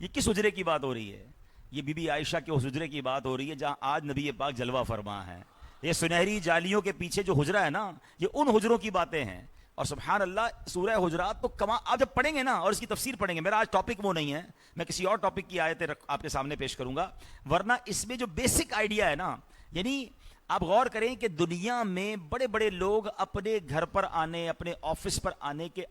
یہ کس حجرے کی بات ہو رہی ہے؟ یہ بی بی عائشہ کے اس حجرے کی بات ہو رہی ہے جہاں آج نبی پاک جلوہ فرما ہے. یہ سنہری جالیوں کے پیچھے جو حجرہ ہے نا، یہ ان حجروں کی باتیں ہیں. اور سبحان اللہ سورہ حجرات تو آپ جب پڑھیں گے نا اور اس کی تفسیر پڑھیں گے، میرا آج ٹاپک وہ نہیں ہے، میں کسی اور ٹاپک کی آیتیں آپ کے سامنے پیش کروں گا، ورنہ اس میں جو بیسک آئیڈیا ہے نا، یعنی آپ غور کریں کہ دنیا میں بڑے بڑے لوگ اپنے گھر پر آنے، اپنے آفس پر آنے کے،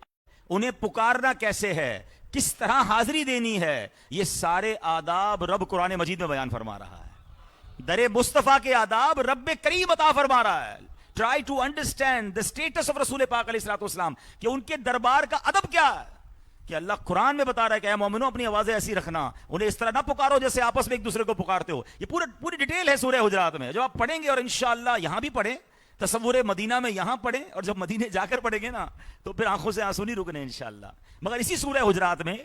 انہیں پکارنا کیسے ہے، کس طرح حاضری دینی ہے، یہ سارے آداب رب قرآن مجید میں بیان فرما رہا ہے. در مصطفیٰ کے آداب رب کریم عطا فرما رہا ہے. Try to understand the status of رسول پاک علیہ الصلوۃ والسلام، کہ ان کے دربار کا ادب کیا ہے. کہ اللہ قرآن میں بتا رہا ہے کہ اے مومنو اپنی آوازیں ایسی رکھنا، انہیں اس طرح نہ پکارو جیسے آپس میں ایک دوسرے کو پکارتے ہو. یہ پوری ڈیٹیل ہے سورہ حجرات میں، جب آپ پڑھیں گے اور انشاءاللہ یہاں بھی پڑھیں، تصور مدینہ میں یہاں پڑھیں، اور جب مدینے جا کر پڑھیں گے نا تو پھر آنکھوں سے آنسو نہیں رکنے انشاءاللہ. مگر اسی سورہ حجرات میں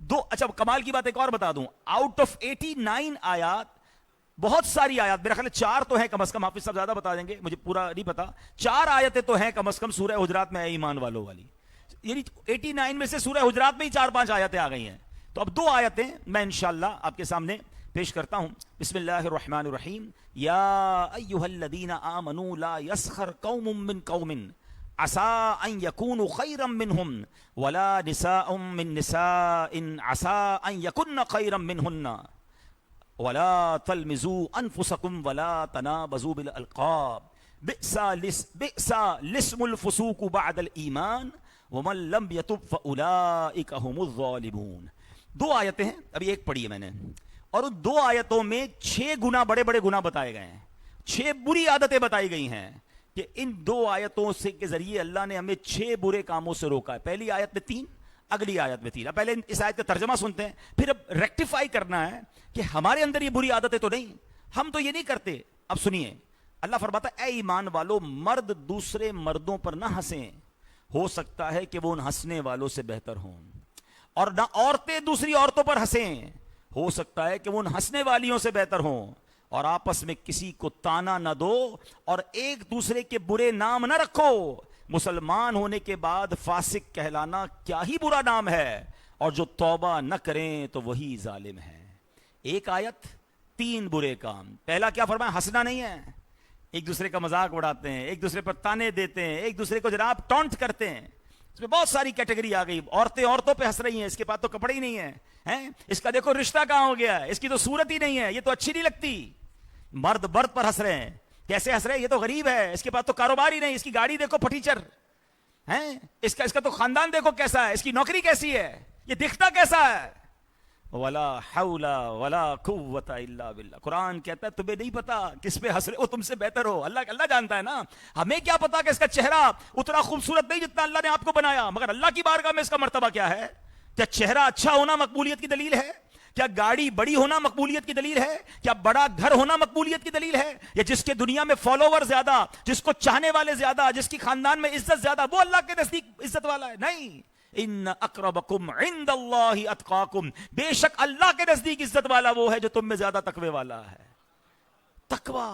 اچھا کمال کی بات ایک اور بتا دوں، آؤٹ آف 89 آیات، بہت ساری آیات، میرا خیال ہے 4 تو ہیں کم از کم، حافظ صاحب زیادہ بتا دیں گے، مجھے پورا نہیں پتا، 4 آیتیں تو ہیں کم از کم سورہ حجرات میں، اے ایمان والوں والی. یعنی 89 میں سے سورہ حجرات میں ہی 4-5 آیتیں آ گئی ہیں. تو اب 2 آیتیں میں انشاءاللہ آپ کے سامنے پیش کرتا ہوں. بسم اللہ الرحمن الرحیم. یا ایھا الذین آمنوا لا یسخر قوم من قوم عسى ان يكونوا خيرا منهم ولا نساء من نساء عسى ان يكن خيرا منهن ولا تلمزوا انفسكم ولا تنابزوا بالالقاب بئس الاسم الفسوق بعد الايمان ومن لم يتب فاولئك هم الظالمون. 2 آیتیں ہیں، ابھی ایک پڑھی ہے میں نے، اور ان 2 آیتوں میں 6 گناہ، بڑے بڑے گناہ بتائے گئے ہیں، 6 بری عادتیں بتائی گئی ہیں. کہ ان 2 آیتوں سے کے ذریعے اللہ نے ہمیں 6 برے کاموں سے روکا ہے. پہلی آیت میں 3، اگلی آیت میں 3. اب پہلے اس آیت کا ترجمہ سنتے ہیں، پھر اب ریکٹیفائی کرنا ہے کہ ہمارے اندر یہ بری عادتیں تو نہیں، ہم تو یہ نہیں کرتے. اب سنیے، اللہ فرماتا ہے اے ایمان والو، مرد دوسرے مردوں پر نہ ہنسیں، ہو سکتا ہے کہ وہ ان ہنسنے والوں سے بہتر ہوں، اور نہ عورتیں دوسری عورتوں پر ہنسیں، ہو سکتا ہے کہ وہ ان ہنسنے والیوں سے بہتر ہوں، اور آپس میں کسی کو تانا نہ دو اور ایک دوسرے کے برے نام نہ رکھو. مسلمان ہونے کے بعد فاسق کہلانا کیا ہی برا نام ہے، اور جو توبہ نہ کریں تو وہی ظالم ہے. ایک آیت 3 برے کام. پہلا کیا فرمایا؟ ہنسنا نہیں ہے، ایک دوسرے کا مذاق اڑاتے ہیں، ایک دوسرے پر تانے دیتے ہیں، ایک دوسرے کو جناب ٹونٹ کرتے ہیں. اس میں بہت ساری کیٹیگری آ گئی. عورتیں عورتوں پہ ہنس رہی ہیں، اس کے پاس تو کپڑے ہی نہیں ہیں، اس کا دیکھو رشتہ کہاں ہو گیا ہے، اس کی تو صورت ہی نہیں ہے، یہ تو اچھی نہیں لگتی. مرد مرد پر ہنس رہے ہیں، کیسے ہنس رہے ہیں؟ یہ تو غریب ہے، اس کے پاس تو کاروبار ہی نہیں، اس کی گاڑی دیکھو پھٹیچر ہیں، اس کا تو خاندان دیکھو کیسا ہے، اس کی نوکری کیسی ہے، یہ دکھتا کیسا ہے. ولا حول ولا قوت الا باللہ. قرآن کہتا ہے تمہیں نہیں پتا کس پہ ہنس رہے ہو، تم سے بہتر ہو. اللہ جانتا ہے نا، ہمیں کیا پتا کہ اس کا چہرہ اتنا خوبصورت نہیں جتنا اللہ نے آپ کو بنایا، مگر اللہ کی بارگاہ میں اس کا مرتبہ کیا ہے. کیا چہرہ اچھا ہونا مقبولیت کی دلیل ہے؟ کیا گاڑی بڑی ہونا مقبولیت کی دلیل ہے؟ کیا بڑا گھر ہونا مقبولیت کی دلیل ہے؟ یا جس کے دنیا میں فالوور زیادہ، جس کو چاہنے والے زیادہ، جس کی خاندان میں عزت زیادہ، وہ اللہ کے نزدیک عزت والا ہے؟ نہیں. ان اقربکم عند اللہ اتقاکم، بے شک اللہ کے نزدیک عزت والا وہ ہے جو تم میں زیادہ تقوی والا ہے. تقوی،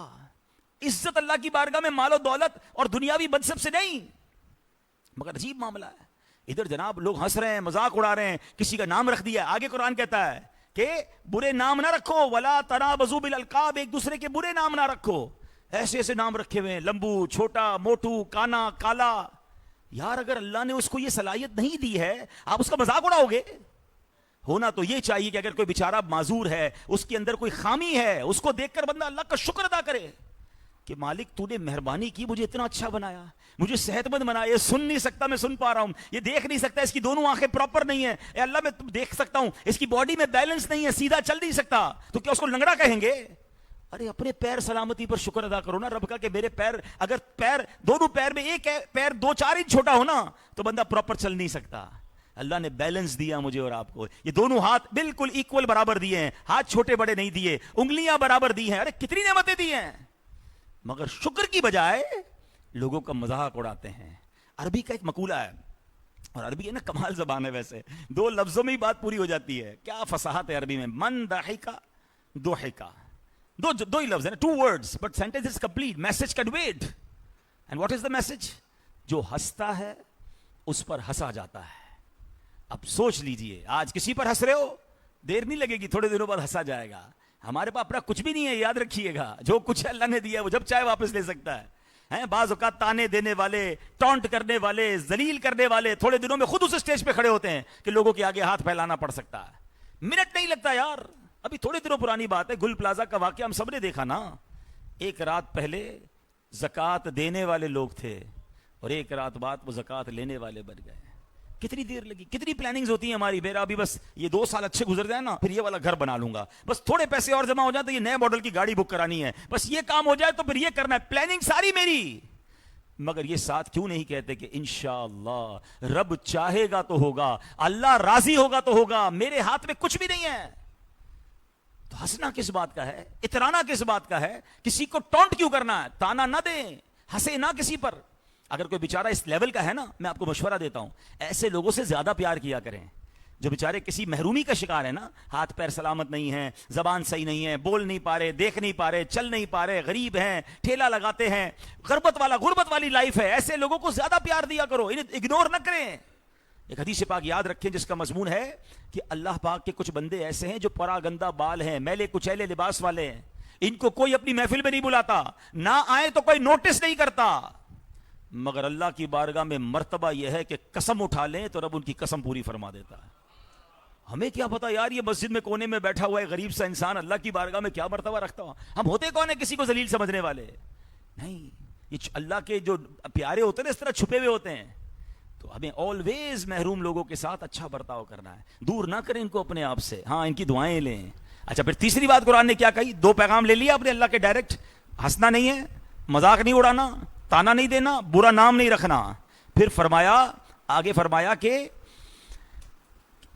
عزت اللہ کی بارگاہ میں مال و دولت اور دنیاوی منصب سے نہیں. مگر عجیب معاملہ ہے، ادھر جناب لوگ ہنس رہے ہیں، مذاق اڑا رہے ہیں، کسی کا نام رکھ دیا. آگے قرآن کہتا ہے کہ برے نام نہ رکھو، ولا تنابزوا بالالقاب، ایک دوسرے کے برے نام نہ رکھو. ایسے ایسے نام رکھے ہوئے ہیں، لمبو، چھوٹا، موٹو، کانا، کالا. یار اگر اللہ نے اس کو یہ صلاحیت نہیں دی ہے، آپ اس کا مذاق اڑاؤ گے؟ ہونا تو یہ چاہیے کہ اگر کوئی بیچارہ معذور ہے، اس کے اندر کوئی خامی ہے، اس کو دیکھ کر بندہ اللہ کا شکر ادا کرے کہ مالک تو نے مہربانی کی، مجھے اتنا اچھا بنایا، مجھے صحت مند بنایا، یہ سن نہیں سکتا میں سن پا رہا ہوں، یہ دیکھ نہیں سکتا اس کی دونوں آنکھیں پراپر نہیں ہیں، اے اللہ میں دیکھ سکتا ہوں، اس کی باڈی میں بیلنس نہیں ہے، سیدھا چل نہیں سکتا، تو کیا اس کو لنگڑا کہیں گے؟ ارے اپنے پیر سلامتی پر شکر ادا کرو نا رب کا کہ میرے پیر، اگر پیر دونوں پیر میں ایک پیر 2-4 انچ چھوٹا ہو نا تو بندہ پراپر چل نہیں سکتا. اللہ نے بیلنس دیا مجھے اور آپ کو، یہ دونوں ہاتھ بالکل ایکول برابر دیے ہیں، ہاتھ چھوٹے بڑے نہیں دیے، انگلیاں برابر دی ہیں. ارے کتنی نعمتیں دی ہیں، مگر شکر کی بجائے لوگوں کا مذاق اڑاتے ہیں. عربی کا ایک مقولہ ہے، اور عربی ہے نا کمال زبان ہے، ویسے 2 لفظوں میں ہی بات پوری ہو جاتی ہے. کیا فصاحت ہے عربی میں. من ضحکا ضحکا، دو ہی لفظ ہیں، 2 words but sentence is complete, message conveyed. and what is the message؟ جو ہنستا ہے اس پر ہنسا جاتا ہے. اب سوچ لیجئے، آج کسی پر ہنس رہے ہو، دیر نہیں لگے گی، تھوڑے دنوں بعد ہنسا جائے گا. ہمارے پاس اپنا کچھ بھی نہیں ہے، یاد رکھیے گا. جو کچھ ہے اللہ نے دیا ہے وہ جب چاہے واپس لے سکتا ہے. بعض اوقات تانے دینے والے، ٹونٹ کرنے والے، ذلیل کرنے والے تھوڑے دنوں میں خود اس اسٹیج پہ کھڑے ہوتے ہیں کہ لوگوں کے آگے ہاتھ پھیلانا پڑ سکتا ہے. منٹ نہیں لگتا یار. ابھی تھوڑے دنوں پرانی بات ہے، گل پلازا کا واقعہ ہم سب نے دیکھا نا. ایک رات پہلے زکوٰۃ دینے والے لوگ تھے اور ایک رات بعد وہ زکوٰۃ لینے والے بن گئے. کتنی دیر لگی، کتنی پلاننگز ہوتی ہیں ہماری. میرا ابھی بس یہ 2 سال اچھے گزر جائے نا، پھر یہ والا گھر بنا لوں گا. بس تھوڑے پیسے اور جمع ہو جائیں تو یہ نئے ماڈل کی گاڑی بک کرانی ہے. بس یہ کام ہو جائے تو پھر یہ کرنا ہے. پلاننگ ساری میری. مگر یہ ساتھ کیوں نہیں کہتے کہ انشاءاللہ رب چاہے گا تو ہوگا، اللہ راضی ہوگا تو ہوگا، میرے ہاتھ میں کچھ بھی نہیں ہے. تو ہنسنا کس بات کا ہے، اترانا کس بات کا ہے، کسی کو ٹونٹ کیوں کرنا ہے. تانا نہ دیں، ہنسے نہ کسی پر. اگر کوئی بیچارہ اس لیول کا ہے نا، میں آپ کو مشورہ دیتا ہوں ایسے لوگوں سے زیادہ پیار کیا کریں. جو بیچارے کسی محرومی کا شکار ہے نا، ہاتھ پیر سلامت نہیں ہیں، زبان صحیح نہیں ہے، بول نہیں پا رہے، دیکھ نہیں پا رہے، چل نہیں پا رہے، غریب ہیں، ٹھیلا لگاتے ہیں، غربت والی لائف ہے، ایسے لوگوں کو زیادہ پیار دیا کرو، انہیں اگنور نہ کریں. ایک حدیث پاک یاد رکھیں جس کا مضمون ہے کہ اللہ پاک کے کچھ بندے ایسے ہیں جو پراگندہ بال ہیں، میلے کچیلے لباس والے ہیں. ان کو کوئی اپنی محفل میں نہیں بلاتا، نہ آئے تو کوئی نوٹس نہیں کرتا. مگر اللہ کی بارگاہ میں مرتبہ یہ ہے کہ قسم اٹھا لیں تو رب ان کی قسم پوری فرما دیتا ہے. ہمیں کیا پتا یار یہ مسجد میں کونے میں بیٹھا ہوا ہے غریب سا انسان اللہ کی بارگاہ میں کیا مرتبہ رکھتا ہوا. ہم ہوتے کون ہیں کسی کو ذلیل سمجھنے والے؟ نہیں، یہ اللہ کے جو پیارے ہوتے ہیں اس طرح چھپے ہوئے ہوتے ہیں. تو ہمیں آلویز محروم لوگوں کے ساتھ اچھا برتاؤ کرنا ہے، دور نہ کریں ان کو اپنے آپ سے. ہاں، ان کی دعائیں لیں. اچھا، پھر تیسری بات قرآن نے کیا کہی؟ 2 پیغام لے لیا آپ نے اللہ کے ڈائریکٹ. ہنسنا نہیں ہے، مذاق نہیں اڑانا، تانا نہیں دینا، برا نام نہیں رکھنا. پھر آگے فرمایا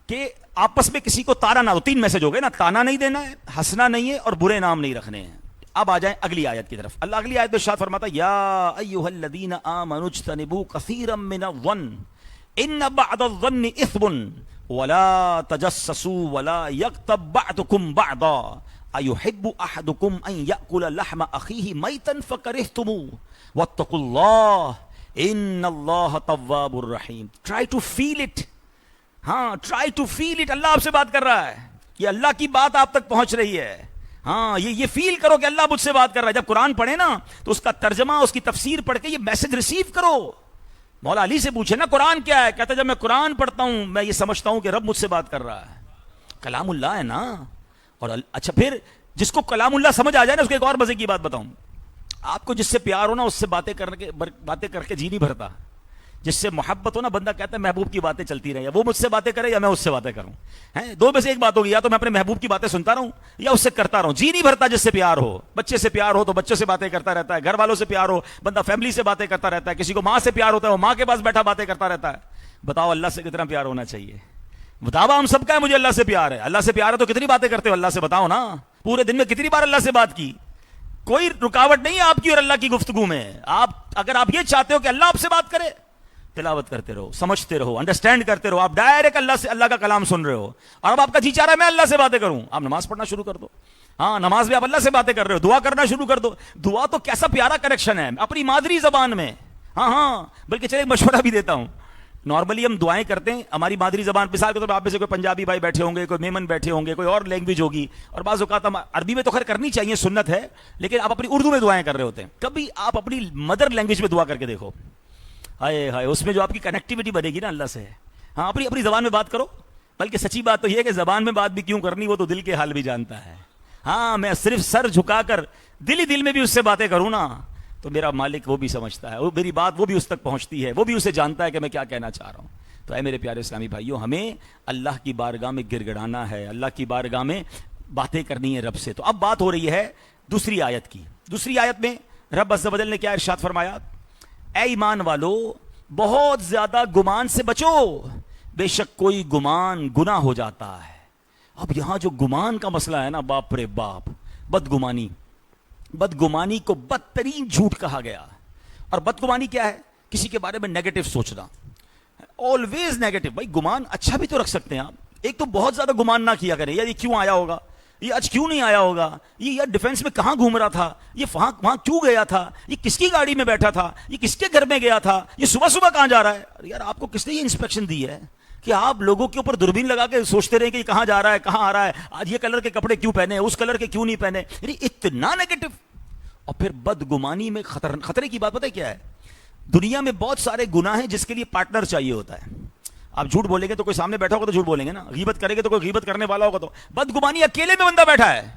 کہ آپس میں کسی کو تانا نہ دو. 3 میسج ہو گئے نا، تانا نہیں دینا ہے، ہنسنا نہیں ہے، اور برے نام نہیں رکھنے ہیں. اب آ جائیں اگلی آیت کی طرف. اللہ اگلی آیت میں ارشاد فرماتا ہے یا ایھا الذین آمنوا اجتنبوا کثیرا من الظن ان بعض الظن اثم ولا تجسسوا ولا یغتب بعضکم بعضا ایحب احدکم ان یأکل لحم اخیہ میتا فکرہتموہ واتقوا اللہ ان اللہ تواب الرحیم. Try to feel it. ہاں، ٹرائی ٹو فیل اٹ. اللہ آپ سے بات کر رہا ہے، یہ اللہ کی بات آپ تک پہنچ رہی ہے. ہاں، یہ فیل کرو کہ اللہ مجھ سے بات کر رہا ہے. جب قرآن پڑھے نا تو اس کا ترجمہ، اس کی تفسیر پڑھ کے یہ میسج ریسیو کرو. مولا علی سے پوچھے نا قرآن کیا ہے، کہتا ہے جب میں قرآن پڑھتا ہوں میں یہ سمجھتا ہوں کہ رب مجھ سے بات کر رہا ہے. کلام اللہ ہے نا. اور اچھا، پھر جس کو کلام اللہ سمجھ آ جائے نا، اس کو ایک اور مزے کی بات بتاؤں. آپ کو جس سے پیار ہو نا اس سے باتیں کر کے جی نہیں بھرتا. جس سے محبت ہو نا، بندہ کہتا ہے محبوب کی باتیں چلتی رہیں، وہ مجھ سے باتیں کرے یا میں اس سے باتیں کروں. 2 میں سے ایک بات ہوگی، یا تو میں اپنے محبوب کی باتیں سنتا رہوں یا اس سے کرتا رہوں. جی نہیں بھرتا جس سے پیار ہو. بچے سے پیار ہو تو بچوں سے باتیں کرتا رہتا ہے، گھر والوں سے پیار ہو بندہ فیملی سے باتیں کرتا رہتا ہے. کسی کو ماں سے پیار ہوتا ہے وہ ماں کے پاس بیٹھا باتیں کرتا رہتا ہے. بتاؤ اللہ سے کتنا پیار ہونا چاہیے. بتاؤ ہم سب کا ہے مجھے اللہ سے پیار ہے. اللہ سے پیار ہے تو کتنی باتیں کرتے ہو اللہ سے؟ بتاؤ نا. پورے دن میں کتنی بار اللہ سے بات کی؟ کوئی رکاوٹ نہیں ہے آپ کی اور اللہ کی گفتگو میں. اگر آپ یہ چاہتے ہو کہ اللہ آپ سے بات کرے، تلاوت کرتے رہو، سمجھتے رہو، انڈرسٹینڈ کرتے رہو. آپ ڈائریکٹ اللہ کا کلام سن رہے ہو اور اب آپ کا جی چاہ رہا ہے میں اللہ سے باتیں کروں. آپ نماز پڑھنا شروع کر دو. ہاں، نماز میں آپ اللہ سے باتیں کر رہے ہو، دعا کرنا شروع کر دو. دعا تو کیسا پیارا کنیکشن ہے اپنی مادری زبان میں. ہاں، بلکہ چلے ایک مشورہ بھی دیتا ہوں. نارملی ہم دعائیں کرتے ہیں ہماری مادری زبان. مثال کے طور پر آپ میں سے کوئی پنجابی بھائی بیٹھے ہوں گے، کوئی میمن بیٹھے ہوں گے، کوئی اور لینگویج ہوگی، اور بعض اوقات ہم عربی میں تو خیر کرنی چاہیے، سنت ہے، لیکن آپ اپنی اردو میں دعائیں کر رہے ہوتے ہیں. کبھی آپ اپنی مدر لینگویج میں دعا کر کے دیکھو. ہائے ہائے، اس میں جو آپ کی کنیکٹیوٹی بنے گی نا اللہ سے. ہاں، اپنی زبان میں بات کرو. بلکہ سچی بات تو یہ ہے کہ زبان میں بات بھی کیوں کرنی، وہ تو دل کے حال بھی جانتا ہے. ہاں، میں صرف سر جھکا کر دل میں بھی اس سے باتیں کروں نا تو میرا مالک وہ بھی سمجھتا ہے، وہ میری بات وہ بھی اس تک پہنچتی ہے، وہ بھی اسے جانتا ہے کہ میں کیا کہنا چاہ رہا ہوں. تو اے میرے پیارے اسلامی بھائیوں، ہمیں اللہ کی بارگاہ میں گر گڑانا ہے، اللہ کی بارگاہ میں باتیں کرنی ہے رب سے. تو اب بات ہو رہی ہے دوسری آیت کی. دوسری آیت میں رب عز و جل نے کیا ارشاد فرمایا؟ اے ایمان والو، بہت زیادہ گمان سے بچو، بے شک کوئی گمان گناہ ہو جاتا ہے. اب یہاں جو گمان کا مسئلہ ہے نا، باپ رے باپ، بدگمانی کو بدترین جھوٹ کہا گیا. اور بدگمانی کیا ہے؟ کسی کے بارے میں نیگیٹو سوچنا، آلویز نیگیٹو. بھائی گمان اچھا بھی تو رکھ سکتے ہیں آپ. ایک تو بہت زیادہ گمان نہ کیا کریں، یار یہ کیوں آیا ہوگا، یہ آج کیوں نہیں آیا ہوگا، یہ یار ڈیفینس میں کہاں گھوم رہا تھا، یہ وہاں کیوں گیا تھا، یہ کس کی گاڑی میں بیٹھا تھا، یہ کس کے گھر میں گیا تھا، یہ صبح کہاں جا رہا ہے. یار آپ کو کس نے یہ انسپیکشن دی ہے؟ کہ آپ لوگوں کے اوپر دوربین لگا کے سوچتے رہے کہ یہ کہاں جا رہا ہے, کہاں آ رہا ہے, آج یہ کلر کے کپڑے کیوں پہنے, اس کلر کے کیوں نہیں پہنے, یعنی اتنا نیگیٹو. اور پھر بدگمانی میں خطرے کی بات پتہ ہے کیا ہے؟ دنیا میں بہت سارے گناہ ہیں جس کے لیے پارٹنر چاہیے ہوتا ہے. آپ جھوٹ بولیں گے تو کوئی سامنے بیٹھا ہوگا تو جھوٹ بولیں گے نا, غیبت کریں گے تو کوئی غیبت کرنے والا ہوگا. تو بدگمانی اکیلے میں بندہ بیٹھا ہے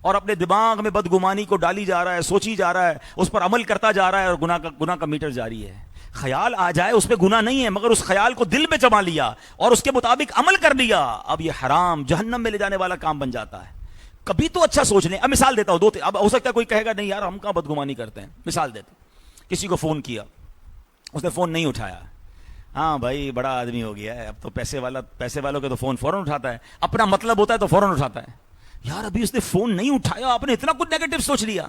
اور اپنے دماغ میں بدگمانی کو ڈالی جا رہا ہے, سوچی جا رہا ہے, اس پر عمل کرتا جا رہا ہے, اور گناہ کا میٹر جاری ہے. خیال آ جائے اس پہ گناہ نہیں ہے, مگر اس خیال کو دل میں جما لیا اور اس کے مطابق عمل کر لیا, اب یہ حرام جہنم میں لے جانے والا کام بن جاتا ہے. کبھی تو اچھا سوچ لیں. اب مثال دیتا ہوں, اب ہو سکتا ہے کوئی کہے گا نہیں یار ہم کہاں بدگمانی کرتے ہیں. مثال دیتا ہوں, کسی کو فون کیا, اس نے فون نہیں اٹھایا. ہاں بھائی بڑا آدمی ہو گیا ہے, اب تو پیسے والوں کے تو فون فوراً اٹھاتا ہے, اپنا مطلب ہوتا ہے تو فوراً اٹھاتا ہے. یار ابھی اس نے فون نہیں اٹھایا, آپ نے اتنا کچھ نیگیٹو سوچ لیا.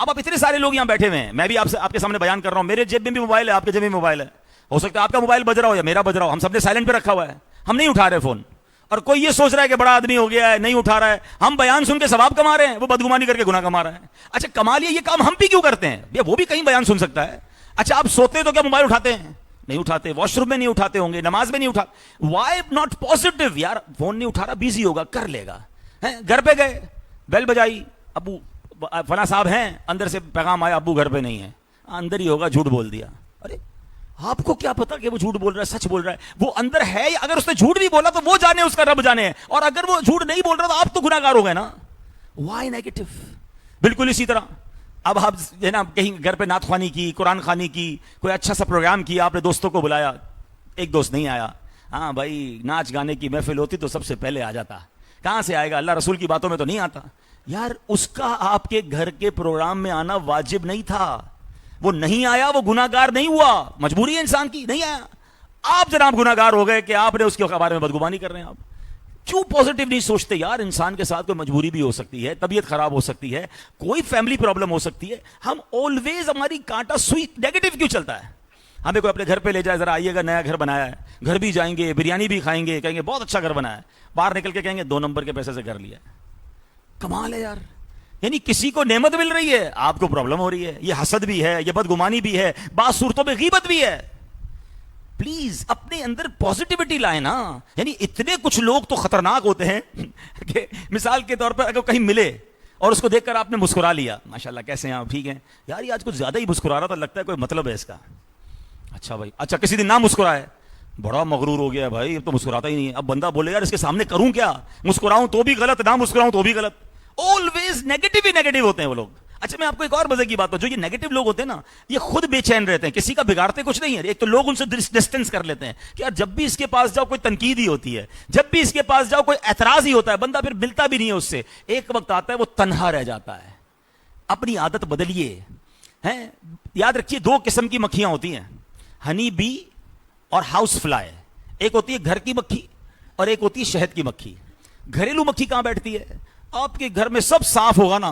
اب آپ اتنے سارے لوگ یہاں بیٹھے ہوئے ہیں, میں بھی آپ کے سامنے بیان کر رہا ہوں, میرے جیب میں بھی موبائل ہے, آپ کے جیب میں موبائل ہے, ہو سکتا ہے آپ کا موبائل بج رہا ہو یا میرا بج رہا ہو, ہم سب نے سائلنٹ پہ رکھا ہوا ہے, ہم نہیں اٹھا رہے فون, اور کوئی یہ سوچ رہا ہے کہ بڑا آدمی ہو گیا ہے نہیں اٹھا رہا ہے. ہم بیان سن کے ثواب کما رہے ہیں, وہ بدگمانی کر کے گناہ کما رہا ہے. اچھا کما لیا, یہ کام ہم بھی کیوں کرتے ہیں؟ وہ بھی کہیں بیان سن سکتا ہے. اچھا آپ سوتے تو کیا موبائل اٹھاتے ہیں؟ نہیں اٹھاتے. واش روم میں نہیں اٹھاتے ہوں گے, نماز میں نہیں اٹھاتے. Why not positive? یار فون نہیں اٹھا رہا, بیزی ہوگا, کر لے گا. گھر پہ گئے, بیل بجائی, ابو فلاں صاحب ہیں, اندر سے پیغام آیا ابو گھر پہ نہیں ہے, اندر ہی ہوگا, جھوٹ بول دیا. ارے آپ کو کیا پتا کہ وہ جھوٹ بول رہا ہے سچ بول رہا ہے؟ وہ اندر ہے, اگر اس نے جھوٹ بھی بولا تو وہ جانے, اس کا رب جانے ہے, اور اگر وہ جھوٹ نہیں بول رہا تو آپ تو گناہ گار ہو گئے نا. Why negative? بالکل اسی طرح اب آپ نا کہیں گھر پہ نعت خوانی کی, قرآن خوانی کی, کوئی اچھا سا پروگرام کیا, آپ نے دوستوں کو بلایا, ایک دوست نہیں آیا. ہاں بھائی ناچ گانے کی محفل ہوتی تو سب سے پہلے آ جاتا, کہاں سے آئے گا, اللہ رسول کی باتوں میں تو نہیں آتا. یار اس کا آپ کے گھر کے پروگرام میں آنا واجب نہیں تھا, وہ نہیں آیا, وہ گناہ گار نہیں ہوا, مجبوری ہے انسان کی, نہیں آیا. آپ جناب گناہ گار ہو گئے کہ آپ نے اس کے بارے میں بدگمانی کر رہے ہیں. آپ کیوں پازیٹیو نہیں سوچتے؟ یار انسان کے ساتھ کوئی مجبوری بھی ہو سکتی ہے, طبیعت خراب ہو سکتی ہے, کوئی فیملی پرابلم ہو سکتی ہے. ہم آلویز ہماری کانٹا سوئی نیگیٹو کیوں چلتا ہے؟ ہمیں کوئی اپنے گھر پہ لے جائے, ذرا آئیے گا, نیا گھر بنایا ہے, گھر بھی جائیں گے, بریانی بھی کھائیں گے, کہیں گے بہت اچھا گھر بنا ہے, باہر نکل کے کہیں گے 2 نمبر کے پیسے سے گھر لیا. کمال ہے یار. یعنی کسی کو نعمت مل رہی ہے, آپ کو پرابلم ہو رہی ہے. یہ حسد بھی ہے, یہ بدگمانی بھی ہے, بعض صورتوں میں غیبت بھی ہے. پلیز اپنے اندر پازیٹیوٹی لائیں نا. یعنی اتنے کچھ لوگ تو خطرناک ہوتے ہیں کہ مثال کے طور پر اگر کہیں ملے اور اس کو دیکھ کر آپ نے مسکرا لیا, ماشاءاللہ کیسے ہیں آپ, ٹھیک ہیں یار, یہ آج کچھ زیادہ ہی مسکرا رہا تھا, لگتا ہے کوئی مطلب ہے اس کا. اچھا بھائی, اچھا کسی دن نہ مسکرائے, بڑا مغرور ہو گیا بھائی, اب تو مسکراتا ہی نہیں ہے. اب بندہ بولے یار اس کے سامنے کروں کیا, مسکراؤں تو بھی غلط, نہ مسکراؤں تو بھی غلط. آلویز نیگیٹو ہی نیگیٹو ہوتے ہیں وہ لوگ. اچھا میں آپ کو ایک اور مزے کی بات بتاؤں, جو یہ نیگیٹو لوگ ہوتے ہیں نا, یہ خود بے چین رہتے ہیں, کسی کا بگاڑتے کچھ نہیں ہے. ایک تو لوگ ان سے ڈسٹینس کر لیتے ہیں کہ یار جب بھی اس کے پاس جاؤ کوئی تنقید ہی ہوتی ہے, جب بھی اس کے پاس جاؤ کوئی اعتراض ہی ہوتا ہے, بندہ پھر ملتا بھی نہیں ہے اس سے. ایک وقت آتا ہے وہ تنہا رہ جاتا ہے. اپنی عادت بدلیے. ہیں یاد رکھیے 2 قسم کی مکھیاں ہوتی ہیں, ہنی بی اور ہاؤس فلائی. ایک ہوتی ہے گھر کی مکھی اور ایک ہوتی ہے شہد کی مکھی. گھریلو مکھی کہاں بیٹھتی ہے؟ آپ کے گھر میں سب صاف ہوگا نا,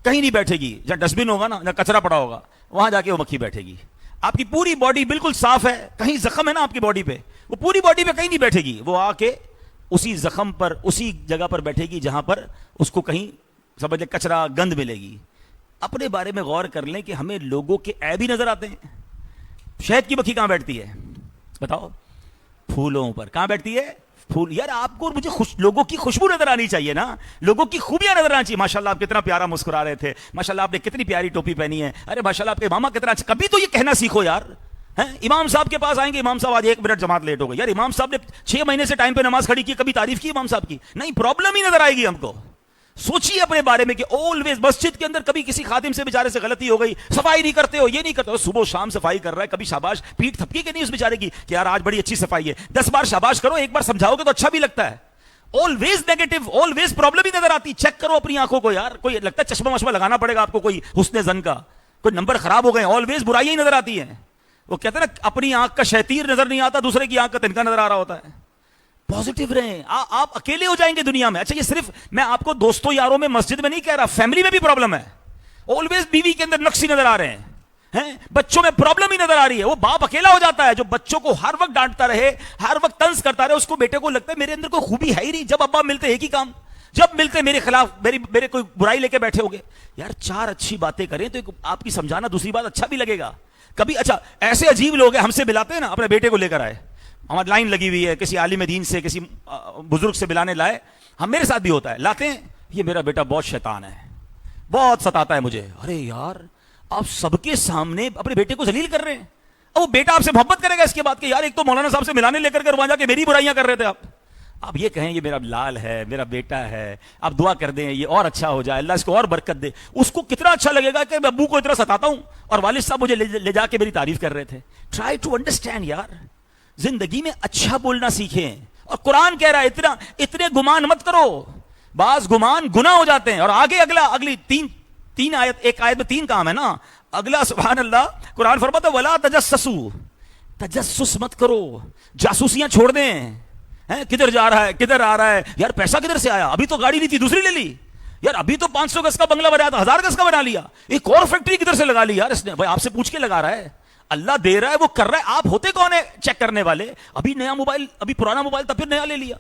کہیں نہیں بیٹھے گی. جہاں ڈسٹ بن ہوگا نا, جہاں کچرا پڑا ہوگا, وہاں جا کے وہ مکھی بیٹھے گی. آپ کی پوری باڈی بالکل صاف ہے, کہیں زخم ہے نا آپ کی باڈی پہ, وہ پوری باڈی پہ کہیں نہیں بیٹھے گی, وہ آ کے اسی زخم پر, اسی جگہ پر بیٹھے گی جہاں پر اس کو کہیں سمجھ لیں کچرا گند ملے گی. اپنے بارے میں غور کر لیں کہ ہمیں لوگوں کے عیب ہی نظر آتے ہیں. شہد کی مکھی کہاں بیٹھتی ہے بتاؤ؟ پھولوں پر. کہاں بیٹھتی ہے؟ پھول. یار آپ کو مجھے لوگوں کی خوشبو نظر آنی چاہیے نا, لوگوں کی خوبیاں نظر آنی چاہیے. ماشاءاللہ آپ کتنا پیارا مسکرا رہے تھے, ماشاءاللہ آپ نے کتنی پیاری ٹوپی پہنی ہے, ارے ماشاءاللہ آپ کے ماما کتنا اچھا. کبھی تو یہ کہنا سیکھو یار. امام صاحب کے پاس آئیں گے, امام صاحب آج 1 منٹ جماعت لیٹ ہو گئی. یار امام صاحب نے 6 مہینے سے ٹائم پہ نماز کھڑی کی, کبھی تعریف کی امام صاحب کی؟ نہیں. پرابلم ہی نظر آئے گی ہم کو. سوچیے اپنے بارے میں کہ آلویز مسجد کے اندر کبھی کسی خادم سے بیچارے سے غلطی ہو گئی, صفائی نہیں کرتے ہو, یہ نہیں کرتے ہو, صبح و شام صفائی کر رہا ہے, کبھی شاباش پیٹ تھپکی کے نہیں اس بیچارے کی کہ یار آج بڑی اچھی صفائی ہے. 10 بار شاباش کرو, 1 بار سمجھاؤ گے تو اچھا بھی لگتا ہے. آلویز نیگیٹو, آلویز پرابلم ہی نظر آتی. چیک کرو اپنی آنکھوں کو یار, کوئی لگتا ہے چشمہ مشمہ لگانا پڑے گا آپ کو کوئی حسن زن کا, کوئی نمبر خراب ہو گئے. آلویز برائیاں ہی نظر آتی ہیں. وہ کہتے ہیں نا اپنی آنکھ کا شیطیر نظر نہیں آتا, دوسرے کی آنکھ کا تنکا نظر آ رہا ہوتا ہے. پازیٹیو رہیں, آپ اکیلے ہو جائیں گے دنیا میں. اچھا یہ صرف میں آپ کو دوستوں یاروں میں مسجد میں نہیں کہہ رہا, فیملی میں بھی پرابلم ہے. آلویز بیوی کے اندر نقص نظر آ رہے ہیں, بچوں میں پرابلم ہی نظر آ رہی ہے. وہ باپ اکیلا ہو جاتا ہے جو بچوں کو ہر وقت ڈانٹتا رہے, ہر وقت طنز کرتا رہے. اس کو بیٹے کو لگتا ہے میرے اندر کوئی خوبی ہے ہی نہیں. جب ابا ملتے ایک ہی کام, جب ملتے میرے خلاف میرے کوئی برائی لے کے بیٹھے ہوگے. یار 4 اچھی باتیں کریں تو آپ کی سمجھانا دوسری بات اچھا بھی لگے گا کبھی. اچھا ایسے عجیب لوگ ہیں, ہم سے ملاتے ہیں نا, اپنے بیٹے کو لے کر آئے, ہماری لائن لگی ہوئی ہے کسی عالم دین سے کسی بزرگ سے بلانے لائے, ہم میرے ساتھ بھی ہوتا ہے, لاتے ہیں یہ میرا بیٹا بہت شیطان ہے, بہت ستاتا ہے مجھے. ارے یار آپ سب کے سامنے اپنے بیٹے کو ذلیل کر رہے ہیں, اور وہ بیٹا آپ سے محبت کرے گا اس کے بعد کہ یار ایک تو مولانا صاحب سے ملانے لے کر وہاں جا کے میری برائیاں کر رہے تھے آپ یہ کہیں یہ میرا لال ہے, میرا بیٹا ہے, آپ دعا کر دیں یہ اور اچھا ہو جائے, اللہ اس کو اور برکت دے. اس کو کتنا اچھا لگے گا کہ میں ابو کو اتنا ستاتا ہوں اور والد صاحب مجھے لے جا کے میری تعریف کر رہے تھے. ٹرائی ٹو انڈرسٹینڈ یار, زندگی میں اچھا بولنا سیکھیں. اور قرآن کہہ رہا ہے اتنے گمان مت کرو, بعض گمان گناہ ہو جاتے ہیں. اور آگے اگلی تین آیت, ایک آیت میں 3 کام ہے نا, اگلا سبحان اللہ قرآن فرماتا ہے ولا تجسسوا, تجسس مت کرو, جاسوسیاں چھوڑ دیں. کدھر جا رہا ہے کدھر آ رہا ہے, یار پیسہ کدھر سے آیا, ابھی تو گاڑی لی تھی دوسری لے لی, یار ابھی تو 500 گز کا بنگلہ بنایا تھا 1000 گز کا بنا لیا, ایک اور فیکٹری کدھر سے لگا لی یار اس نے. بھائی آپ سے پوچھ کے لگا رہا ہے, اللہ دے رہا ہے وہ کر رہا ہے, آپ ہوتے کون ہے چیک کرنے والے؟ ابھی نیا موبائل, ابھی پرانا موبائل تھا پھر نیا لے لیا.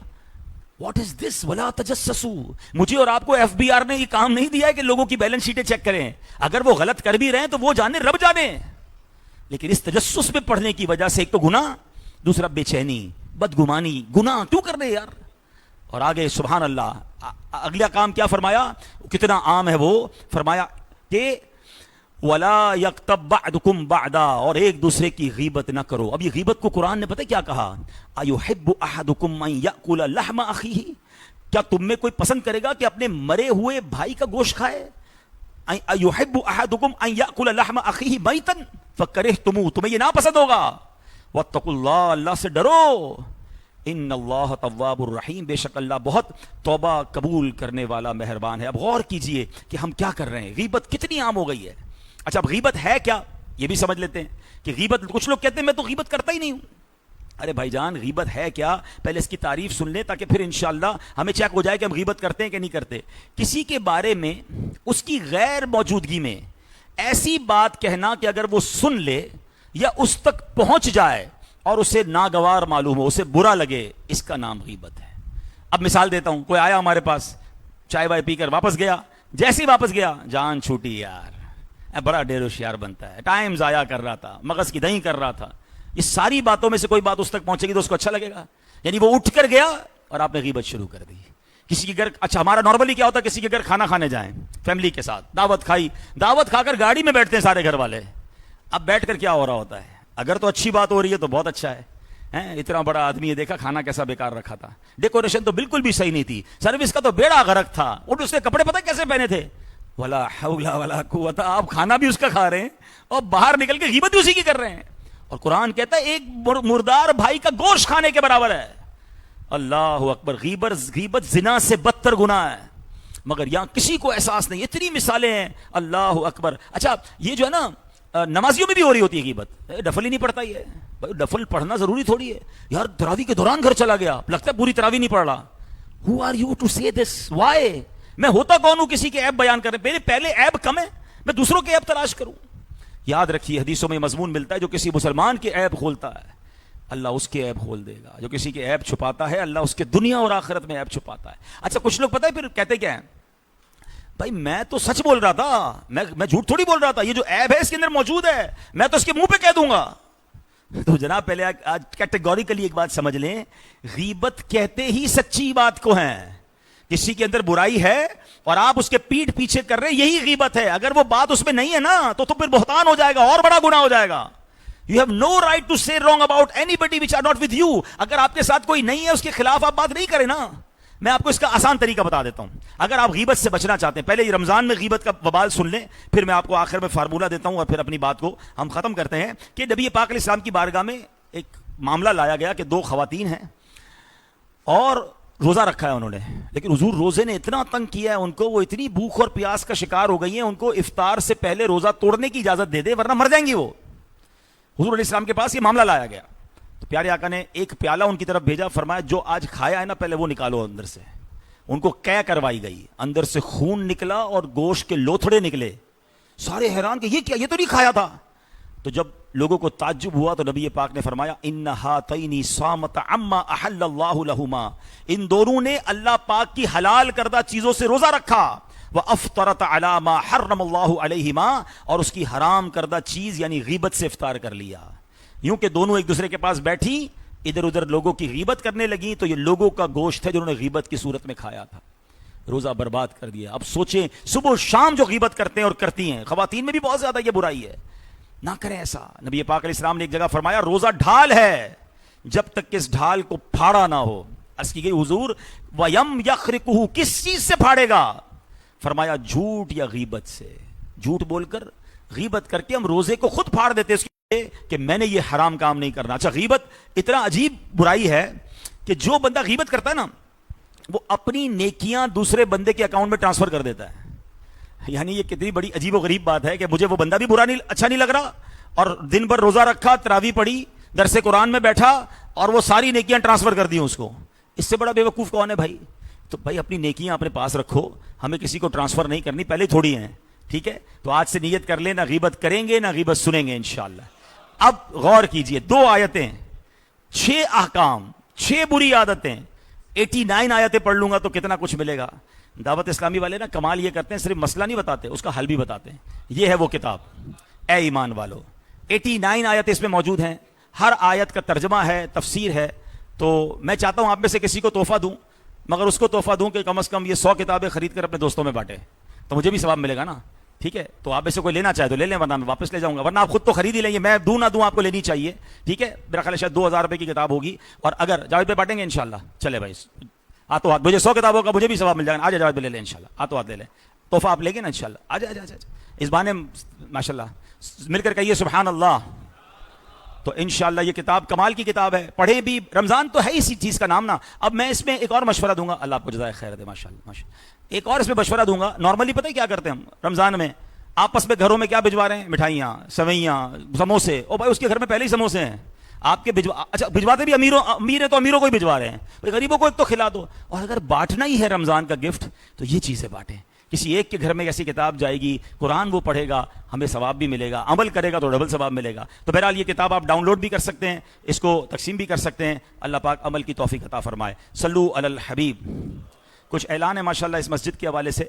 واٹ از دس ولا تجسسوا. مجھے اور آپ کو FBI نے یہ کام نہیں دیا ہے کہ لوگوں کی بیلنس شیٹیں چیک کریں, اگر وہ غلط کر بھی رہے ہیں تو وہ جانے رب جانے. لیکن اس تجسس میں پڑھنے کی وجہ سے ایک تو گناہ, دوسرا بے چینی, بدگمانی. گناہ کیوں کر رہے یار؟ اور آگے سبحان اللہ اگلا کام کیا فرمایا, کتنا عام ہے وہ, فرمایا کہ ولا یغتب بعضکم بعضا, اور ایک دوسرے کی غیبت نہ کرو. اب یہ غیبت کو قرآن نے پتہ کیا کہا, ایحب احدکم ان یاکل لحم اخیہ, کیا تم میں کوئی پسند کرے گا کہ اپنے مرے ہوئے بھائی کا گوشت کھائے؟ ایحب احدکم ان یاکل لحم اخیہ میتا فکرہتموہ, تمہیں یہ نہ پسند ہوگا. واتقوا اللہ, اللہ سے ڈرو, ان اللہ تواب الرحیم, بے شک اللہ بہت توبہ قبول کرنے والا مہربان ہے. اب غور کیجئے کہ ہم کیا کر رہے ہیں, غیبت کتنی عام ہو گئی ہے. اچھا اب غیبت ہے کیا یہ بھی سمجھ لیتے ہیں کہ غیبت, کچھ لوگ کہتے ہیں میں تو غیبت کرتا ہی نہیں ہوں. ارے بھائی جان غیبت ہے کیا, پہلے اس کی تعریف سن لیں تاکہ پھر انشاءاللہ ہمیں چیک ہو جائے کہ ہم غیبت کرتے ہیں کہ نہیں کرتے. کسی کے بارے میں اس کی غیر موجودگی میں ایسی بات کہنا کہ اگر وہ سن لے یا اس تک پہنچ جائے اور اسے ناگوار معلوم ہو, اسے برا لگے, اس کا نام غیبت ہے. اب مثال دیتا ہوں, کوئی آیا ہمارے پاس چائے وائے پی کر واپس گیا, جیسے ہی واپس گیا جان چھوٹی یار, بڑا ڈیر ہوشیار بنتا ہے, ٹائم ضائع کر رہا تھا, مغز کی دہی کر رہا تھا. یہ ساری باتوں میں سے کوئی بات اس تک پہنچے گی تو اس کو اچھا لگے گا؟ یعنی وہ اٹھ کر گیا اور آپ نے غیبت شروع کر دی. کسی کے گھر, اچھا ہمارا نارملی کیا ہوتا ہے, کسی کے گھر کھانا کھانے جائیں فیملی کے ساتھ, دعوت کھائی, دعوت کھا کر گاڑی میں بیٹھتے ہیں سارے گھر والے. اب بیٹھ کر کیا ہو رہا ہوتا ہے, اگر تو اچھی بات ہو رہی ہے تو بہت اچھا ہے, اتنا بڑا آدمی ہے, دیکھا کھانا کیسا بیکار رکھا تھا, ڈیکوریشن تو بالکل بھی صحیح نہیں تھی, سروس کا تو بیڑا غرق تھا, اور اس کے کپڑے پتہ کیسے پہنے تھے, ولا حول ولا قوت. آپ کھانا بھی اس کا کھا رہے ہیں اور باہر نکل کے غیبت بھی اسی کی کر رہے ہیں. اور قرآن کہتا ہے ایک مردار بھائی کا گوشت کھانے کے برابر ہے. اللہ اکبر. غیبت زنا سے بدتر گناہ ہے, مگر یہاں کسی کو احساس نہیں. اتنی مثالیں ہیں, اللہ اکبر. اچھا یہ جو ہے نا نمازیوں میں بھی ہو رہی ہوتی ہے غیبت, ڈفل ہی نہیں پڑھتا یہ, بھائی ڈفل پڑھنا ضروری تھوڑی ہے یار. تراویح کے دوران گھر چلا گیا, لگتا ہے پوری تراویح نہیں پڑھ رہا. Who are you to say this? Why? میں ہوتا کون ہوں کسی کے عیب بیان کرنے, میرے پہلے عیب کم ہے, میں دوسروں کے عیب تلاش کروں. یاد رکھیے حدیثوں میں مضمون ملتا ہے, جو کسی مسلمان کے عیب کھولتا ہے اللہ اس کے عیب کھول دے گا, جو کسی کے عیب چھپاتا ہے اللہ اس کے دنیا اور آخرت میں عیب چھپاتا ہے. اچھا کچھ لوگ پتہ ہے پھر کہتے کیا ہیں, بھائی میں تو سچ بول رہا تھا, میں جھوٹ تھوڑی بول رہا تھا, یہ جو عیب ہے اس کے اندر موجود ہے, میں تو اس کے منہ پہ کہہ دوں گا. تو جناب پہلے آج کیٹیگوریکلی ایک بات سمجھ لیں, غیبت کہتے ہی سچی بات کو ہیں. کسی کے اندر برائی ہے اور آپ اس کے پیٹھ پیچھے کر رہے ہیں, یہی غیبت ہے. اگر وہ بات اس میں نہیں ہے نا تو پھر بہتان ہو جائے گا اور بڑا گناہ ہو جائے گا. You have no right to say wrong about anybody which are not with you. اگر آپ کے ساتھ کوئی نہیں ہے اس کے خلاف آپ بات نہیں کریں نا. میں آپ کو اس کا آسان طریقہ بتا دیتا ہوں. اگر آپ غیبت سے بچنا چاہتے ہیں, پہلے یہ رمضان میں غیبت کا وبال سن لیں, پھر میں آپ کو آخر میں فارمولہ دیتا ہوں اور پھر اپنی بات کو ہم ختم کرتے ہیں. کہ نبی پاک علیہ السلام کی بارگاہ میں ایک معاملہ لایا گیا کہ 2 خواتین ہیں اور روزہ رکھا ہے انہوں نے, لیکن حضور روزے نے اتنا تنگ کیا ہے ان کو, وہ اتنی بھوک اور پیاس کا شکار ہو گئی ہیں, ان کو افطار سے پہلے روزہ توڑنے کی اجازت دے دے ورنہ مر جائیں گی وہ. حضور علیہ السلام کے پاس یہ معاملہ لایا گیا تو پیارے آقا نے ایک پیالہ ان کی طرف بھیجا, فرمایا جو آج کھایا ہے نا پہلے وہ نکالو اندر سے. ان کو قے کروائی گئی, اندر سے خون نکلا اور گوشت کے لوتھڑے نکلے. سارے حیران کہ یہ کیا, یہ تو نہیں کھایا تھا. تو جب لوگوں کو تعجب ہوا تو نبی پاک نے فرمایا ان ہاتین صامت عما احل اللہ لہما, ان دونوں نے اللہ پاک کی حلال کردہ چیزوں سے روزہ رکھا. وافطرت علی ما حرم اللہ علیہما, اور اس کی حرام کردہ چیز یعنی غیبت سے افطار کر لیا. یوں کہ دونوں ایک دوسرے کے پاس بیٹھی, ادھر ادھر لوگوں کی غیبت کرنے لگیں تو یہ لوگوں کا گوشت ہے جنہوں نے غیبت کی صورت میں کھایا تھا، روزہ برباد کر دیا. اب سوچیں صبح و شام جو غیبت کرتے ہیں اور کرتی ہیں، خواتین میں بھی بہت زیادہ یہ برائی ہے، نہ کریں ایسا. نبی پاک علیہ السلام نے ایک جگہ فرمایا روزہ ڈھال ہے جب تک کہ اس ڈھال کو پھاڑا نہ ہو. عرض کی گئی حضور وَيَمْ يَخْرِقُهُ کس چیز سے پھاڑے گا؟ فرمایا جھوٹ یا غیبت سے. جھوٹ بول کر غیبت کر کے ہم روزے کو خود پھاڑ دیتے اس کے کہ میں نے یہ حرام کام نہیں کرنا. اچھا غیبت اتنا عجیب برائی ہے کہ جو بندہ غیبت کرتا ہے نا وہ اپنی نیکیاں دوسرے بندے کے اکاؤنٹ میں ٹرانسفر کر دیتا ہے. یعنی یہ کتنی بڑی عجیب و غریب بات ہے کہ مجھے وہ بندہ بھی برا نہیں اچھا نہیں لگ رہا اور دن بھر روزہ رکھا، تراویح پڑھی، درس قرآن میں بیٹھا اور وہ ساری نیکیاں ٹرانسفر کر دی اس کو. اس سے بڑا بے وقوف کون ہے بھائی؟ تو بھائی اپنی نیکیاں اپنے پاس رکھو، ہمیں کسی کو ٹرانسفر نہیں کرنی، پہلے تھوڑی ہیں. ٹھیک ہے، تو آج سے نیت کر لیں نہ غیبت کریں گے نہ غیبت سنیں گے انشاءاللہ. اب غور کیجئے، 2 آیتیں، 6 احکام، 6 بری عادتیں، 89 آیتیں پڑھ لوں گا تو کتنا کچھ ملے گا. دعوت اسلامی والے نا کمال یہ کرتے ہیں صرف مسئلہ نہیں بتاتے، اس کا حل بھی بتاتے ہیں. یہ ہے وہ کتاب اے ایمان والو. 89 آیتیں اس میں موجود ہیں، ہر آیت کا ترجمہ ہے، تفسیر ہے. تو میں چاہتا ہوں آپ میں سے کسی کو تحفہ دوں، مگر اس کو تحفہ دوں کہ کم از کم یہ 100 کتابیں خرید کر اپنے دوستوں میں بانٹے تو مجھے بھی ثواب ملے گا نا. ٹھیک ہے، تو آپ میں سے کوئی لینا چاہے تو لے لیں ورنہ میں واپس لے جاؤں گا، ورنہ آپ خود تو خرید ہی لیں گے، میں دوں نہ دوں آپ کو لینی چاہیے. ٹھیک ہے، میرا خیال ہے شاید 2000 روپے کی کتاب ہوگی اور اگر جاوید پہ بانٹیں گے انشاءاللہ. چلے بھائی ہاتھوں ہاتھ، مجھے 100 کتابوں کا مجھے بھی ثواب مل جائے گا. آج جاوید پہ لے لیں انشاءاللہ، ہاتھوں ہاتھ لے لیں. تحفہ آپ لے گے نا انشاءاللہ؟ آج اس بہانے ماشاءاللہ مل کر کہیے سبحان اللہ. تو انشاءاللہ یہ کتاب کمال کی کتاب ہے، پڑھیں بھی. رمضان تو ہے اسی چیز کا نام نا. اب میں اس میں ایک اور مشورہ دوں گا، اللہ آپ کو جزائے خیر دے ماشاءاللہ. ایک اور اس میں مشورہ دوں گا. نارملی پتہ ہے کیا کرتے ہیں ہم رمضان میں؟ آپس میں گھروں میں کیا بھجوا رہے ہیں؟ مٹھائیاں، سوئیاں، سموسے. او بھائی اس کے گھر میں پہلے ہی سموسے ہیں آپ کے اچھا بھجواتے بھی امیر ہیں تو امیروں کو ہی بھجوا رہے ہیں. غریبوں کو ایک تو کھلا دو. اور اگر بانٹنا ہی ہے رمضان کا گفٹ تو یہ چیزیں بانٹیں. کسی ایک کے گھر میں ایسی کتاب جائے گی، قرآن وہ پڑھے گا، ہمیں ثواب بھی ملے گا، عمل کرے گا تو ڈبل ثواب ملے گا. تو بہرحال یہ کتاب آپ ڈاؤن لوڈ بھی کر سکتے ہیں، اس کو تقسیم بھی کر سکتے ہیں. اللہ پاک عمل کی توفیق عطا فرمائے. صلو علی الحبیب. کچھ اعلان ہے ماشاءاللہ اس مسجد کے حوالے سے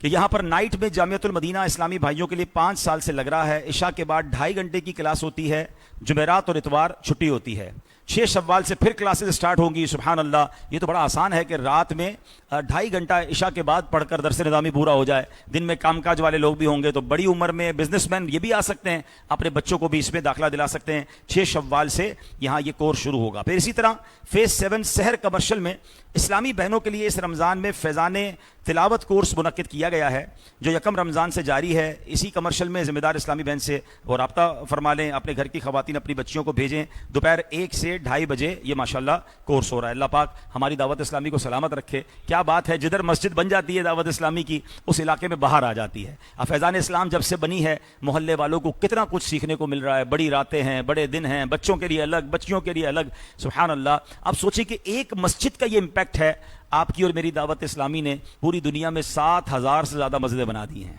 کہ یہاں پر نائٹ میں جامعۃ المدینہ اسلامی بھائیوں کے لیے 5 سال سے لگ رہا ہے. عشاء کے بعد 2.5 گھنٹے کی کلاس ہوتی ہے، جمعرات اور اتوار چھٹی ہوتی ہے. 6 شوال سے پھر کلاسز سٹارٹ ہوں گی. سبحان اللہ، یہ تو بڑا آسان ہے کہ رات میں 2.5 گھنٹہ عشاء کے بعد پڑھ کر درس نظامی پورا ہو جائے. دن میں کام کاج والے لوگ بھی ہوں گے تو بڑی عمر میں بزنس مین یہ بھی آ سکتے ہیں، اپنے بچوں کو بھی اس میں داخلہ دلا سکتے ہیں. 6 شوال سے یہاں یہ کورس شروع ہوگا. پھر اسی طرح فیز 7 سحر کمرشل میں اسلامی بہنوں کے لیے اس رمضان میں فیضان تلاوت کورس منعقد کیا گیا ہے جو 1 رمضان سے جاری ہے. اسی کمرشل میں ذمہ دار اسلامی بہن سے وہ رابطہ فرما لیں، اپنے گھر کی خواتین اپنی بچیوں کو بھیجیں. دوپہر 1 سے 2:30 بجے یہ ماشاءاللہ کورس ہو رہا ہے. اللہ پاک ہماری دعوت اسلامی کو سلامت رکھے. کیا بات ہے، جدھر مسجد بن جاتی ہے دعوت اسلامی کی اس علاقے میں باہر آ جاتی ہے. اب فیضان اسلام جب سے بنی ہے محلے والوں کو کتنا کچھ سیکھنے کو مل رہا ہے. بڑی راتیں ہیں، بڑے دن ہیں، بچوں کے لیے الگ، بچیوں کے لیے الگ. سبحان اللہ. اب سوچیں کہ ایک مسجد کا یہ امپیکٹ ہے. آپ کی اور میری دعوت اسلامی نے پوری دنیا میں 7,000 سے زیادہ مسجدیں بنا دی ہیں.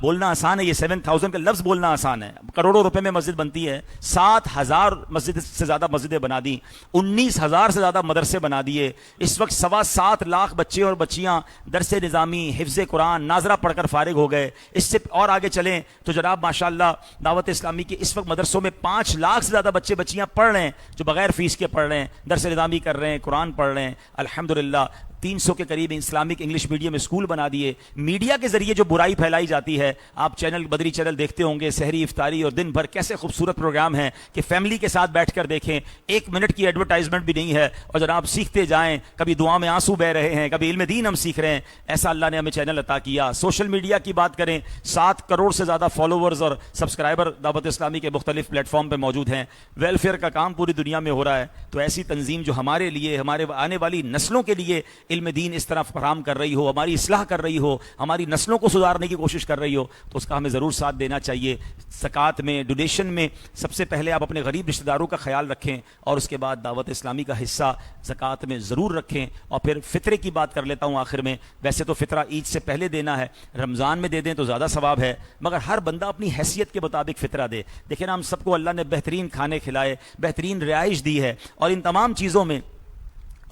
بولنا آسان ہے، یہ 7,000 کا لفظ بولنا آسان ہے. کروڑوں روپے میں مسجد بنتی ہے. 7,000 مسجد سے زیادہ مسجدیں بنا دی، 19,000 سے زیادہ مدرسے بنا دیے. اس وقت 7.25 لاکھ بچے اور بچیاں درس نظامی، حفظ قرآن، ناظرہ پڑھ کر فارغ ہو گئے. اس سے اور آگے چلیں تو جناب ماشاءاللہ دعوت اسلامی کے اس وقت مدرسوں میں 5 لاکھ سے زیادہ بچے بچیاں پڑھ رہے ہیں جو بغیر فیس کے پڑھ رہے ہیں، درس نظامی کر رہے ہیں، قرآن پڑھ رہے ہیں. الحمدللہ 300 کے قریب اسلامک انگلش میڈیم اسکول بنا دیے. میڈیا کے ذریعے جو برائی پھیلائی جاتی ہے، آپ چینل بدری چینل دیکھتے ہوں گے، سحری افطاری اور دن بھر کیسے خوبصورت پروگرام ہیں کہ فیملی کے ساتھ بیٹھ کر دیکھیں. 1 منٹ کی ایڈورٹائزمنٹ بھی نہیں ہے اور جناب سیکھتے جائیں. کبھی دعا میں آنسو بہ رہے ہیں، کبھی علم دین ہم سیکھ رہے ہیں. ایسا اللہ نے ہمیں چینل عطا کیا. سوشل میڈیا کی بات کریں، 7 کروڑ سے زیادہ فالوورز اور سبسکرائبر دعوت اسلامی کے مختلف پلیٹ فارم پہ موجود ہیں. ویلفیئر کا کام پوری دنیا میں ہو رہا ہے. تو ایسی تنظیم جو ہمارے لیے، ہمارے آنے والی نسلوں کے لیے علم دین اس طرح فراہم کر رہی ہو، ہماری اصلاح کر رہی ہو، ہماری نسلوں کو سدھارنے کی کوشش کر رہی ہو، تو اس کا ہمیں ضرور ساتھ دینا چاہیے. زکوٰۃ میں، ڈونیشن میں سب سے پہلے آپ اپنے غریب رشتہ داروں کا خیال رکھیں اور اس کے بعد دعوت اسلامی کا حصہ زکوٰۃ میں ضرور رکھیں. اور پھر فطرے کی بات کر لیتا ہوں آخر میں. ویسے تو فطرہ عید سے پہلے دینا ہے، رمضان میں دے دیں تو زیادہ ثواب ہے، مگر ہر بندہ اپنی حیثیت کے مطابق فطرہ دے. دیکھیں نا، ہم سب کو اللہ نے بہترین کھانے کھلائے، بہترین رہائش دی ہے، اور ان تمام چیزوں میں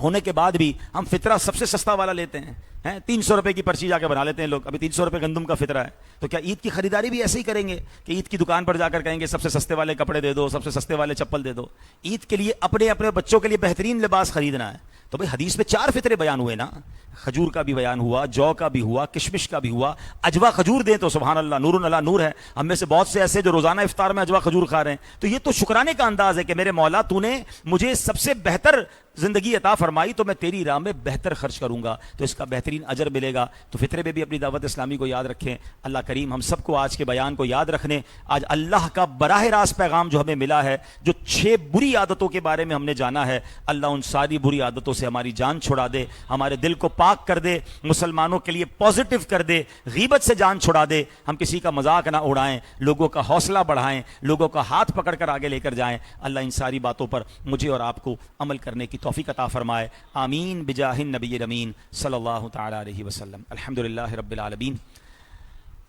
ہونے کے بعد بھی ہم فطرہ سب سے سستا والا لیتے ہیں 300 روپے کی پرچی جا کے بنا لیتے ہیں لوگ. ابھی 300 روپے گندم کا فطرہ ہے. تو کیا عید کی خریداری بھی ایسے ہی کریں گے کہ عید کی دکان پر جا کر کہیں گے سب سے سستے والے کپڑے دے دو, سب سے سستے والے چپل دے دو؟ عید کے لیے اپنے اپنے بچوں کے لیے بہترین لباس خریدنا ہے. تو بھئی حدیث میں 4 فطرے بیان ہوئے نا, کھجور کا بھی بیان ہوا, جو کا بھی ہوا, کشمش کا بھی ہوا. اجوا کھجور دیں تو سبحان اللہ, نور علی نور ہے. ہم میں سے بہت سے ایسے جو روزانہ افطار میں اجوا کھجور کھا رہے ہیں. تو یہ تو شکرانے کا انداز ہے کہ میرے مولا تو نے مجھے سب سے بہتر زندگی عطا فرمائی, تو میں تیری راہ میں بہتر خرچ کروں گا, تو اس کا بہترین اجر ملے گا. تو فطرے میں بھی اپنی دعوت اسلامی کو یاد رکھیں. اللہ کریم ہم سب کو آج کے بیان کو یاد رکھنے, آج اللہ کا براہ راست پیغام جو ہمیں ملا ہے, جو 6 بری عادتوں کے بارے میں ہم نے جانا ہے, اللہ ان ساری بری عادتوں سے ہماری جان چھڑا دے, ہمارے دل کو پاک کر دے, مسلمانوں کے لیے پازیٹو کر دے, غیبت سے جان چھڑا دے. ہم کسی کا مذاق نہ اڑائیں, لوگوں کا حوصلہ بڑھائیں, لوگوں کا ہاتھ پکڑ کر آگے لے کر جائیں. اللہ ان ساری باتوں پر مجھے اور آپ کو عمل کرنے کی توفیق عطا فرمائے. آمین بجاہ النبی الامین صلی اللہ تعالی علیہ وسلم. الحمدللہ رب العالمین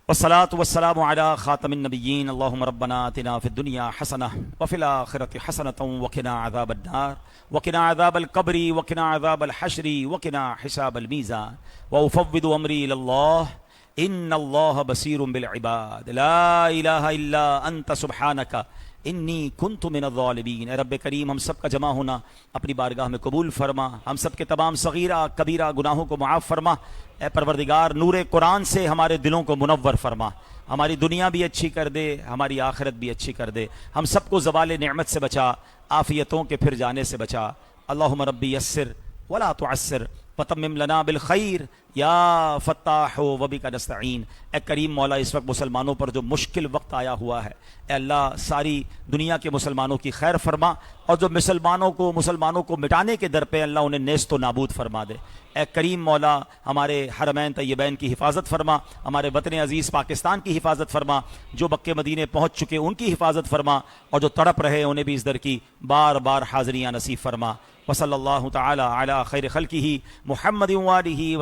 والصلاة والسلام على خاتم النبیین. اللهم ربنا آتنا في الدنيا حسنة وفي الآخرة حسنة وقنا عذاب النار وقنا عذاب القبر وقنا عذاب الحشر وقنا حساب الميزان. وأفوض أمري إلى الله إن الله بصير بالعباد لا إله إلا أنت سبحانك انی کنت من الظالمین. اے رب کریم ہم سب کا جمع ہونا اپنی بارگاہ میں قبول فرما, ہم سب کے تمام صغیرہ کبیرہ گناہوں کو معاف فرما. اے پروردگار نور قرآن سے ہمارے دلوں کو منور فرما, ہماری دنیا بھی اچھی کر دے, ہماری آخرت بھی اچھی کر دے. ہم سب کو زوال نعمت سے بچا, عافیتوں کے پھر جانے سے بچا. اللہم ربی یسر ولا تعسر وتمم لنا بالخیر یا فتاح وبک نستعین. اے کریم مولا اس وقت مسلمانوں پر جو مشکل وقت آیا ہوا ہے, اے اللہ ساری دنیا کے مسلمانوں کی خیر فرما, اور جو مسلمانوں کو مٹانے کے در پہ اللہ انہیں نیست و نابود فرما دے. اے کریم مولا ہمارے حرمین طیبین کی حفاظت فرما, ہمارے وطن عزیز پاکستان کی حفاظت فرما, جو مکے مدینے پہنچ چکے ان کی حفاظت فرما, اور جو تڑپ رہے انہیں بھی اس در کی بار بار حاضریاں نصیب فرما. وصلی اللہ تعالی علی خیر خلقہ محمد وآلہ